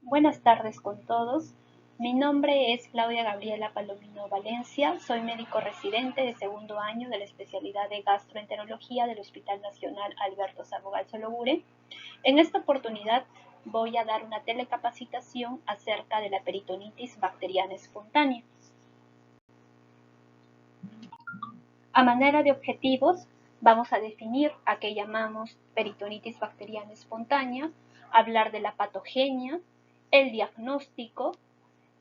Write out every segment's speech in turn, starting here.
Buenas tardes con todos. Mi nombre es Claudia Gabriela Palomino Valencia. Soy médico residente de segundo año de la especialidad de gastroenterología del Hospital Nacional Alberto Sabogal Sologure. En esta oportunidad voy a dar una telecapacitación acerca de la peritonitis bacteriana espontánea. A manera de objetivos, vamos a definir a qué llamamos peritonitis bacteriana espontánea, hablar de la patogenia, el diagnóstico,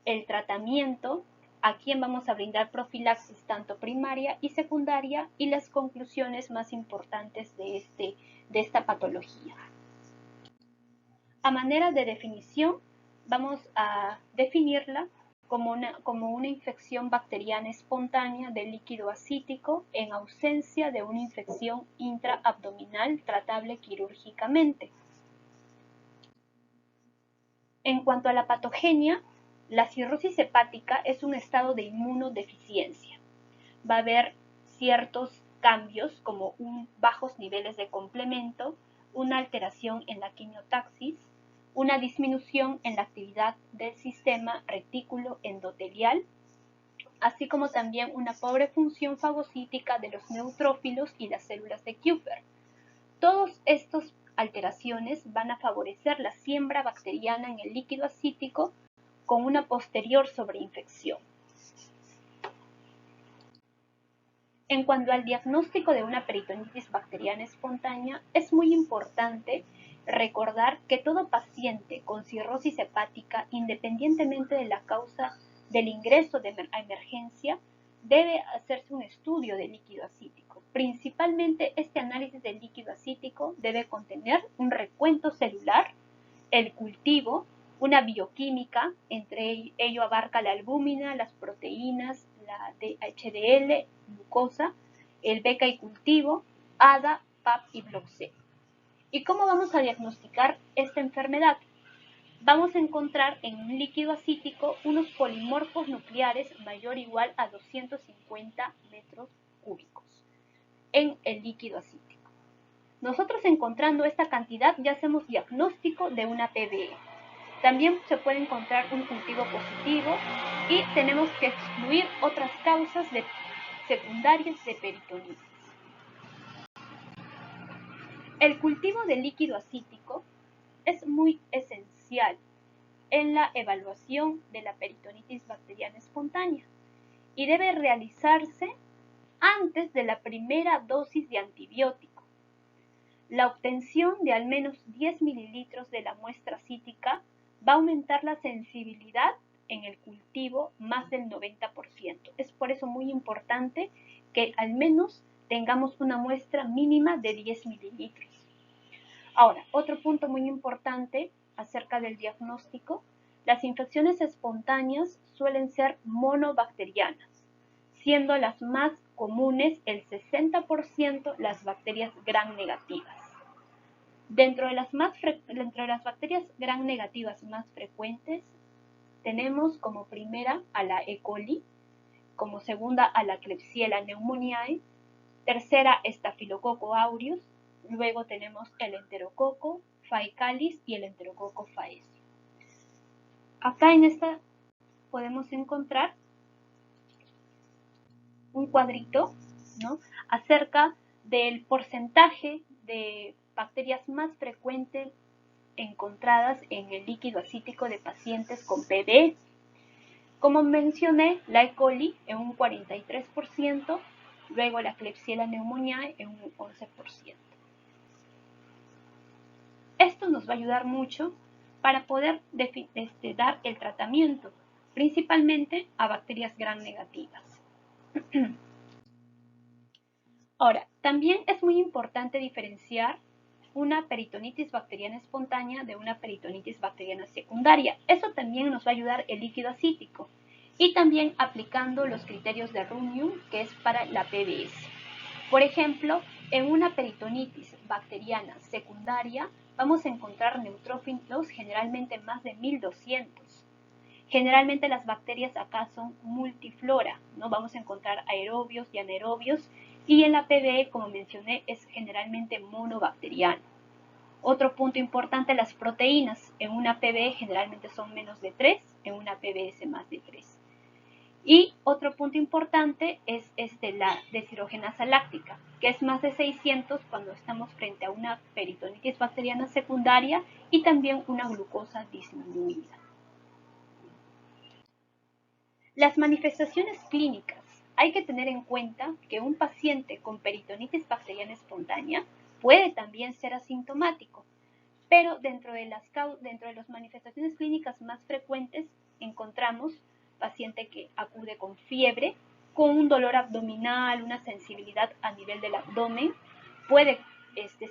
el tratamiento, a quién vamos a brindar profilaxis tanto primaria y secundaria y las conclusiones más importantes de esta patología. A manera de definición, vamos a definirla como una infección bacteriana espontánea de líquido acítico en ausencia de una infección intraabdominal tratable quirúrgicamente. En cuanto a la patogenia, la cirrosis hepática es un estado de inmunodeficiencia. Va a haber ciertos cambios como bajos niveles de complemento, una alteración en la quimiotaxis, una disminución en la actividad del sistema retículo endotelial, así como también una pobre función fagocítica de los neutrófilos y las células de Kupffer. Todos estos alteraciones van a favorecer la siembra bacteriana en el líquido acítico con una posterior sobreinfección. En cuanto al diagnóstico de una peritonitis bacteriana espontánea, es muy importante recordar que todo paciente con cirrosis hepática, independientemente de la causa del ingreso a emergencia, debe hacerse un estudio de líquido acítico. Principalmente este análisis del líquido acítico debe contener un recuento celular, el cultivo, una bioquímica, entre ello abarca la albúmina, las proteínas, la HDL, glucosa, el beca y cultivo, ADA, PAP y BLOC-C. ¿Y cómo vamos a diagnosticar esta enfermedad? Vamos a encontrar en un líquido acítico unos polimorfos nucleares mayor o igual a 250 metros cúbicos en el líquido acítico. Nosotros encontrando esta cantidad ya hacemos diagnóstico de una PBE. También se puede encontrar un cultivo positivo y tenemos que excluir otras causas secundarias de peritonitis. El cultivo de líquido acítico es muy esencial en la evaluación de la peritonitis bacteriana espontánea y debe realizarse antes de la primera dosis de antibiótico. La obtención de al menos 10 mililitros de la muestra acítica va a aumentar la sensibilidad en el cultivo más del 90%. Es por eso muy importante que al menos tengamos una muestra mínima de 10 mililitros. Ahora, otro punto muy importante acerca del diagnóstico, las infecciones espontáneas suelen ser monobacterianas, siendo las más comunes el 60% las bacterias gram negativas. Dentro de las bacterias gram negativas más frecuentes, tenemos como primera a la E. coli, como segunda a la Klebsiella pneumoniae, tercera Staphylococcus aureus, luego tenemos el Enterococo faecalis y el Enterococo faecio. Acá en esta podemos encontrar un cuadrito, ¿no?, acerca del porcentaje de bacterias más frecuentes encontradas en el líquido acítico de pacientes con PBE. Como mencioné, la E. coli en un 43%, luego la Klebsiella pneumoniae en un 11%. Esto nos va a ayudar mucho para poder dar el tratamiento, principalmente a bacterias gram negativas. Ahora, también es muy importante diferenciar una peritonitis bacteriana espontánea de una peritonitis bacteriana secundaria. Eso también nos va a ayudar el líquido acítico y también aplicando los criterios de Runyon, que es para la PBS. Por ejemplo, en una peritonitis bacteriana secundaria vamos a encontrar neutrófilos generalmente más de 1200. Generalmente las bacterias acá son multiflora, ¿no? Vamos a encontrar aerobios y anaerobios, y en la PBE, como mencioné, es generalmente monobacteriano. Otro punto importante, las proteínas. En una PBE generalmente son menos de 3, en una PBS más de 3. Y otro punto importante es la deshidrogenasa láctica, que es más de 600 cuando estamos frente a una peritonitis bacteriana secundaria y también una glucosa disminuida. Las manifestaciones clínicas. Hay que tener en cuenta que un paciente con peritonitis bacteriana espontánea puede también ser asintomático, pero dentro de las manifestaciones clínicas más frecuentes encontramos paciente que acude con fiebre, con un dolor abdominal, una sensibilidad a nivel del abdomen, puede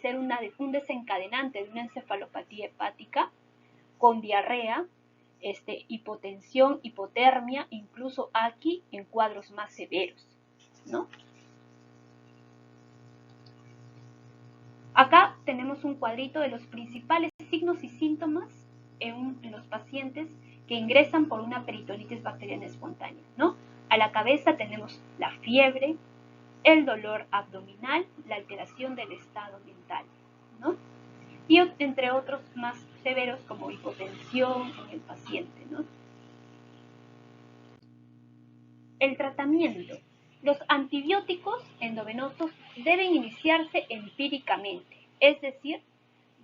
ser un desencadenante de una encefalopatía hepática, con diarrea, hipotensión, hipotermia, incluso aquí en cuadros más severos, ¿no? Acá tenemos un cuadrito de los principales signos y síntomas en los pacientes que ingresan por una peritonitis bacteriana espontánea, ¿no? A la cabeza tenemos la fiebre, el dolor abdominal, la alteración del estado mental, ¿no? Y entre otros más severos como hipotensión en el paciente, ¿no? El tratamiento. Los antibióticos endovenosos deben iniciarse empíricamente, es decir,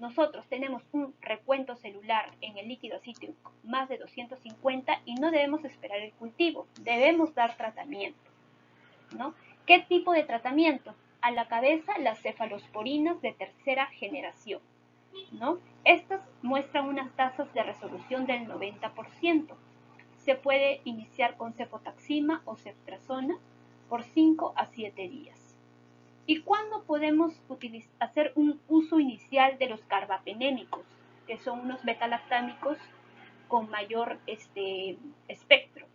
nosotros tenemos un recuento celular en el líquido acítico más de 250 y no debemos esperar el cultivo, debemos dar tratamiento, ¿no? ¿Qué tipo de tratamiento? A la cabeza, las cefalosporinas de tercera generación, ¿no? Estas muestran unas tasas de resolución del 90%. Se puede iniciar con cefotaxima o ceftriaxona por 5 a 7 días. ¿Y cuándo podemos hacer un uso inicial de los carbapenémicos, que son unos betalactámicos con mayor espectro?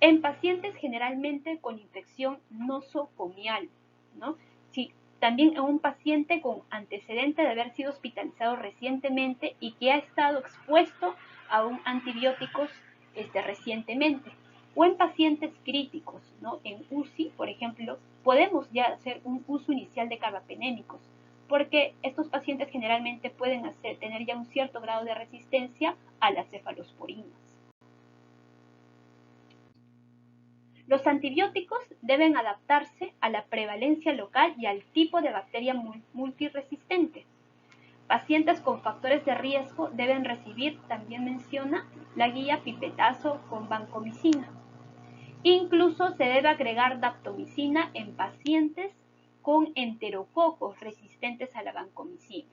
En pacientes generalmente con infección nosocomial, ¿no? Si también en un paciente con antecedente de haber sido hospitalizado recientemente y que ha estado expuesto a un antibióticos recientemente, o en pacientes críticos, ¿no? En UCI, por ejemplo, podemos ya hacer un uso inicial de carbapenémicos, porque estos pacientes generalmente pueden tener ya un cierto grado de resistencia a las cefalosporinas. Los antibióticos deben adaptarse a la prevalencia local y al tipo de bacteria multiresistente. Pacientes con factores de riesgo deben recibir, también menciona, la guía pipetazo con vancomicina. Incluso se debe agregar daptomicina en pacientes con enterococos resistentes a la vancomicina,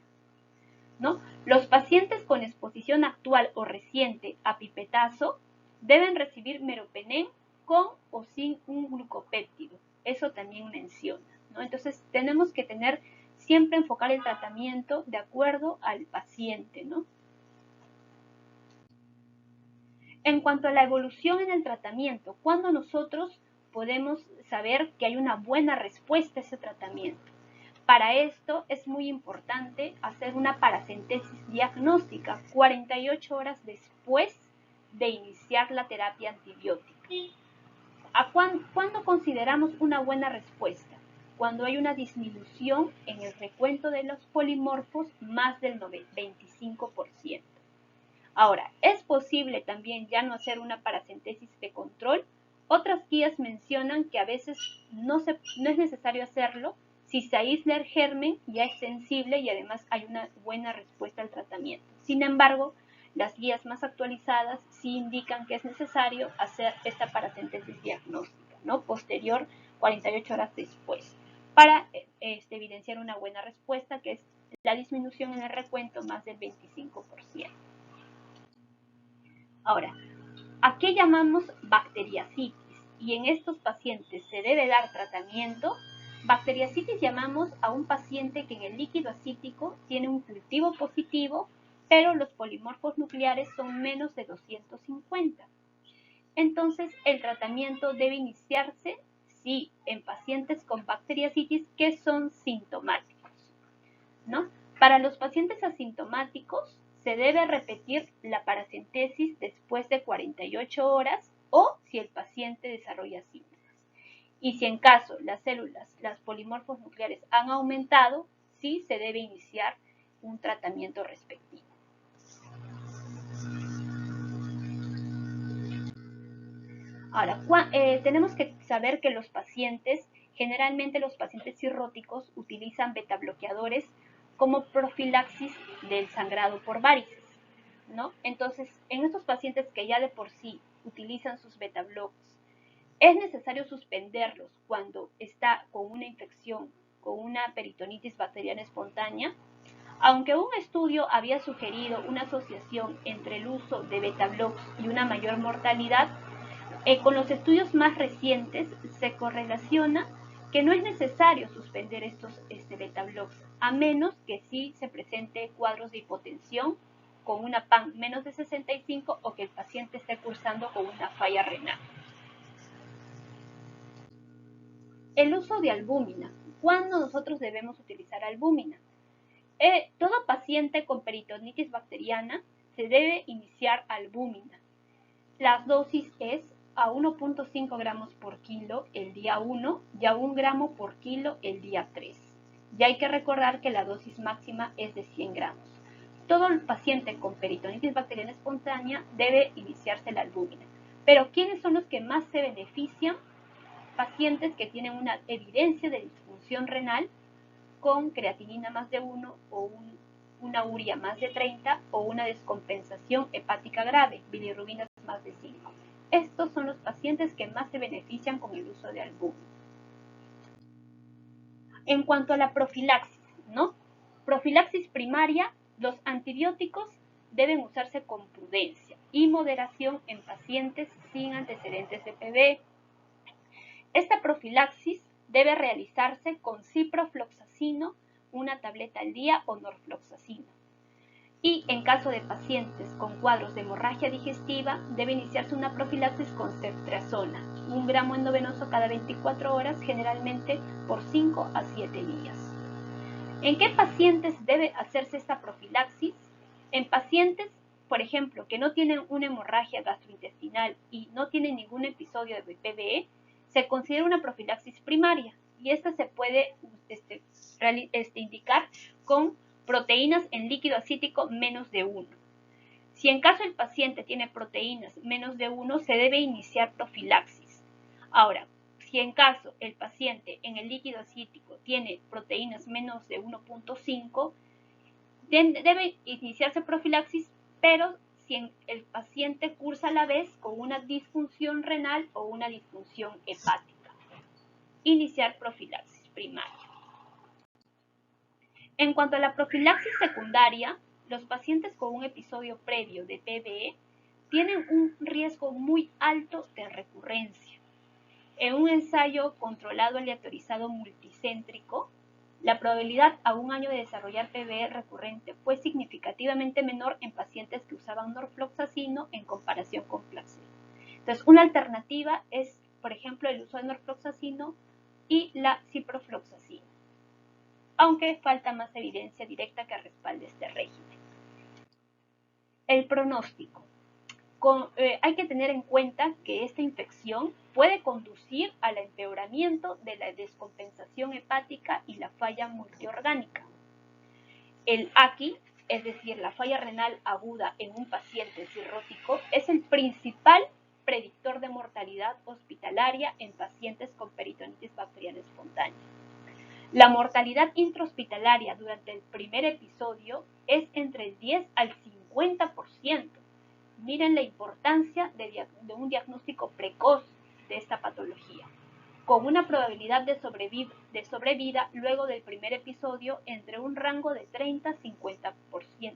¿no? Los pacientes con exposición actual o reciente a pipetazo deben recibir meropenem con o sin un glucopéptido. Eso también menciona, ¿no? Entonces tenemos que siempre enfocar el tratamiento de acuerdo al paciente, ¿no? En cuanto a la evolución en el tratamiento, ¿cuándo nosotros podemos saber que hay una buena respuesta a ese tratamiento? Para esto es muy importante hacer una paracentesis diagnóstica 48 horas después de iniciar la terapia antibiótica. ¿Cuándo consideramos una buena respuesta? Cuando hay una disminución en el recuento de los polimorfos más del 25%. Ahora, ¿es posible también ya no hacer una paracentesis de control? Otras guías mencionan que a veces no es necesario hacerlo si se aísla el germen, ya es sensible y además hay una buena respuesta al tratamiento. Sin embargo, las guías más actualizadas sí indican que es necesario hacer esta paracentesis diagnóstica, ¿no? Posterior, 48 horas después, para evidenciar una buena respuesta, que es la disminución en el recuento más del 25%. Ahora, ¿a qué llamamos bacteriacitis? Y en estos pacientes se debe dar tratamiento. Bacteriacitis llamamos a un paciente que en el líquido acítico tiene un cultivo positivo, pero los polimorfos nucleares son menos de 250. Entonces, el tratamiento debe iniciarse, sí, en pacientes con bacteriacitis que son sintomáticos, ¿no? Para los pacientes asintomáticos, se debe repetir la paracentesis después de 48 horas o si el paciente desarrolla síntomas. Y si en caso las células, los polimorfos nucleares han aumentado, sí se debe iniciar un tratamiento respectivo. Ahora, tenemos que saber que generalmente los pacientes cirróticos utilizan betabloqueadores como profilaxis del sangrado por varices, ¿no? Entonces, en estos pacientes que ya de por sí utilizan sus betabloques, es necesario suspenderlos cuando está con una infección, con una peritonitis bacteriana espontánea, aunque un estudio había sugerido una asociación entre el uso de betabloques y una mayor mortalidad, con los estudios más recientes se correlaciona que no es necesario suspender estos betabloques, a menos que sí se presente cuadros de hipotensión con una PAN menos de 65 o que el paciente esté cursando con una falla renal. El uso de albúmina. ¿Cuándo nosotros debemos utilizar albúmina? Todo paciente con peritonitis bacteriana se debe iniciar albúmina. La dosis es a 1.5 gramos por kilo el día 1 y a 1 gramo por kilo el día 3. Y hay que recordar que la dosis máxima es de 100 gramos. Todo el paciente con peritonitis bacteriana espontánea debe iniciarse la albúmina. Pero ¿quiénes son los que más se benefician? Pacientes que tienen una evidencia de disfunción renal con creatinina más de 1 o una urea más de 30 o una descompensación hepática grave, bilirrubinas más de 5. Estos son los pacientes que más se benefician con el uso de albúmina. En cuanto a la profilaxis, ¿no? Profilaxis primaria, los antibióticos deben usarse con prudencia y moderación en pacientes sin antecedentes de PB. Esta profilaxis debe realizarse con ciprofloxacino, una tableta al día, o norfloxacino. Y en caso de pacientes con cuadros de hemorragia digestiva, debe iniciarse una profilaxis con ceftriaxona, 1 gramo endovenoso cada 24 horas, generalmente por 5 a 7 días. ¿En qué pacientes debe hacerse esta profilaxis? En pacientes, por ejemplo, que no tienen una hemorragia gastrointestinal y no tienen ningún episodio de PBE, se considera una profilaxis primaria y esta se puede indicar con proteínas en líquido acítico menos de 1. Si en caso el paciente tiene proteínas menos de 1, se debe iniciar profilaxis. Ahora, si en caso el paciente en el líquido acítico tiene proteínas menos de 1.5, debe iniciarse profilaxis, pero si el paciente cursa a la vez con una disfunción renal o una disfunción hepática. Iniciar profilaxis primaria. En cuanto a la profilaxis secundaria, los pacientes con un episodio previo de PBE tienen un riesgo muy alto de recurrencia. En un ensayo controlado aleatorizado multicéntrico, la probabilidad a 1 año de desarrollar PBE recurrente fue significativamente menor en pacientes que usaban norfloxacino en comparación con placebo. Entonces, una alternativa es, por ejemplo, el uso de norfloxacino y la ciprofloxacina, aunque falta más evidencia directa que respalde este régimen. El pronóstico. Hay que tener en cuenta que esta infección puede conducir al empeoramiento de la descompensación hepática y la falla multiorgánica. El AKI, es decir, la falla renal aguda en un paciente cirrótico, es el principal predictor de mortalidad hospitalaria en pacientes con peritonitis bacteriana espontánea. La mortalidad intrahospitalaria durante el primer episodio es entre el 10 al 50%. Miren la importancia de un diagnóstico precoz de esta patología, con una probabilidad de sobrevida luego del primer episodio entre un rango de 30 a 50%.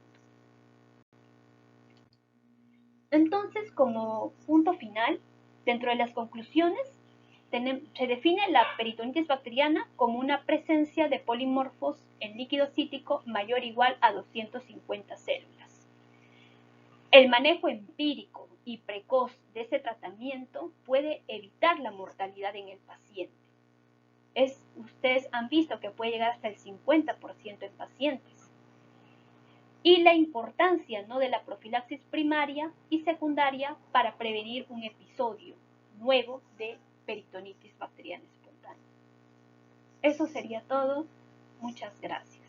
Entonces, como punto final, dentro de las conclusiones, se define la peritonitis bacteriana como una presencia de polimorfos en líquido cítico mayor o igual a 250 células. El manejo empírico y precoz de ese tratamiento puede evitar la mortalidad en el paciente. Ustedes han visto que puede llegar hasta el 50% en pacientes. Y la importancia, ¿no?, de la profilaxis primaria y secundaria para prevenir un episodio nuevo de peritonitis bacteriana espontánea. Eso sería todo. Muchas gracias.